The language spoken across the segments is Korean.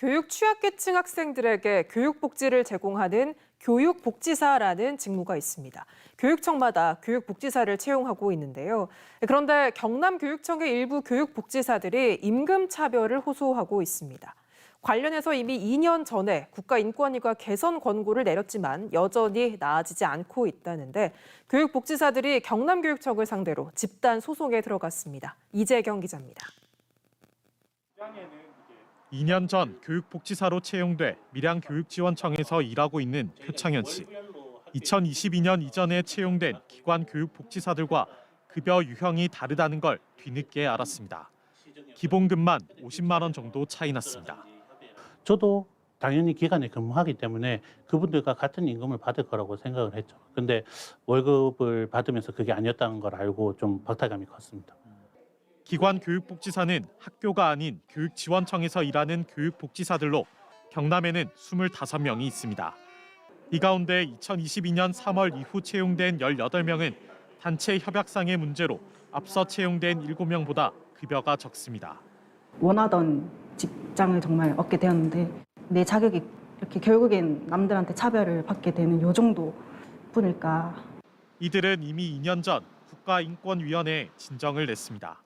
교육 취약계층 학생들에게 교육복지를 제공하는 교육복지사라는 직무가 있습니다. 교육청마다 교육복지사를 채용하고 있는데요. 그런데 경남교육청의 일부 교육복지사들이 임금차별을 호소하고 있습니다. 관련해서 이미 2년 전에 국가인권위가 개선 권고를 내렸지만 여전히 나아지지 않고 있다는데 교육복지사들이 경남교육청을 상대로 집단 소송에 들어갔습니다. 이재경 기자입니다. 2년 전 교육복지사로 채용돼 밀양교육지원청에서 일하고 있는 표창현 씨. 2022년 이전에 채용된 기관 교육복지사들과 급여 유형이 다르다는 걸 뒤늦게 알았습니다. 기본급만 50만 원 정도 차이 났습니다. 저도 당연히 기관에 근무하기 때문에 그분들과 같은 임금을 받을 거라고 생각을 했죠. 근데 월급을 받으면서 그게 아니었다는 걸 알고 좀 박탈감이 컸습니다. 기관 교육복지사는 학교가 아닌 교육지원청에서 일하는 교육복지사들로 경남에는 25명이 있습니다. 이 가운데 2022년 3월 이후 채용된 18명은 단체 협약상의 문제로 앞서 채용된 7명보다 급여가 적습니다. 원하던 직장을 정말 얻게 되었는데 내 자격이 이렇게 결국엔 남들한테 차별을 받게 되는 요 정도 뿐일까. 이들은 이미 2년 전 국가인권위원회에 진정을 냈습니다.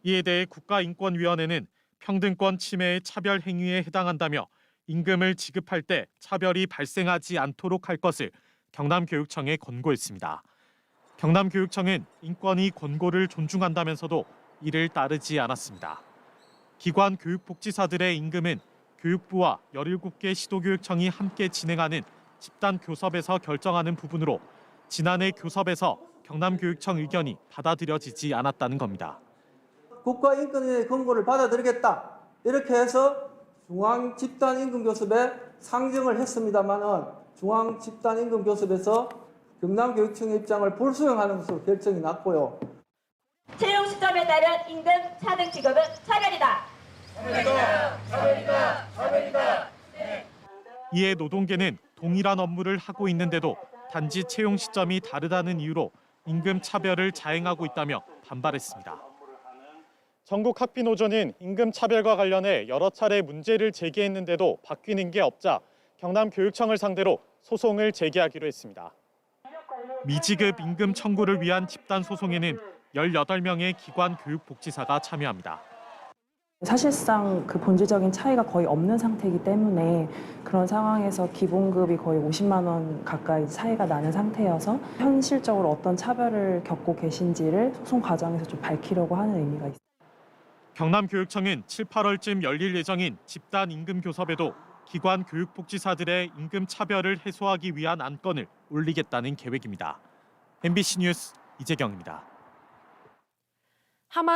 이에 대해 국가인권위원회는 평등권 침해의 차별 행위에 해당한다며 임금을 지급할 때 차별이 발생하지 않도록 할 것을 경남교육청에 권고했습니다. 경남교육청은 인권위 권고를 존중한다면서도 이를 따르지 않았습니다. 기관 교육복지사들의 임금은 교육부와 17개 시도교육청이 함께 진행하는 집단 교섭에서 결정하는 부분으로 지난해 교섭에서 경남교육청 의견이 받아들여지지 않았다는 겁니다. 국가인권위의 권고를 받아들이겠다 이렇게 해서 중앙집단임금교섭에 상정을 했습니다만은 중앙집단임금교섭에서 경남교육청의 입장을 불수용하는 것으로 결정이 났고요. 채용 시점에 따른 임금 차등 지급은 차별이다. 차별이다. 이에 노동계는 동일한 업무를 하고 있는데도 단지 채용 시점이 다르다는 이유로 임금 차별을 자행하고 있다며 반발했습니다. 전국 학비노조는 임금 차별과 관련해 여러 차례 문제를 제기했는데도 바뀌는 게 없자 경남교육청을 상대로 소송을 제기하기로 했습니다. 미지급 임금 청구를 위한 집단 소송에는 18명의 기관 교육복지사가 참여합니다. 사실상 그 본질적인 차이가 거의 없는 상태이기 때문에 그런 상황에서 기본급이 거의 50만 원 가까이 차이가 나는 상태여서 현실적으로 어떤 차별을 겪고 계신지를 소송 과정에서 좀 밝히려고 하는 의미가 있습니다. 경남교육청은 7, 8월쯤 열릴 예정인 집단 임금 교섭에도 기관 교육복지사들의 임금 차별을 해소하기 위한 안건을 올리겠다는 계획입니다. MBC 뉴스 이재경입니다.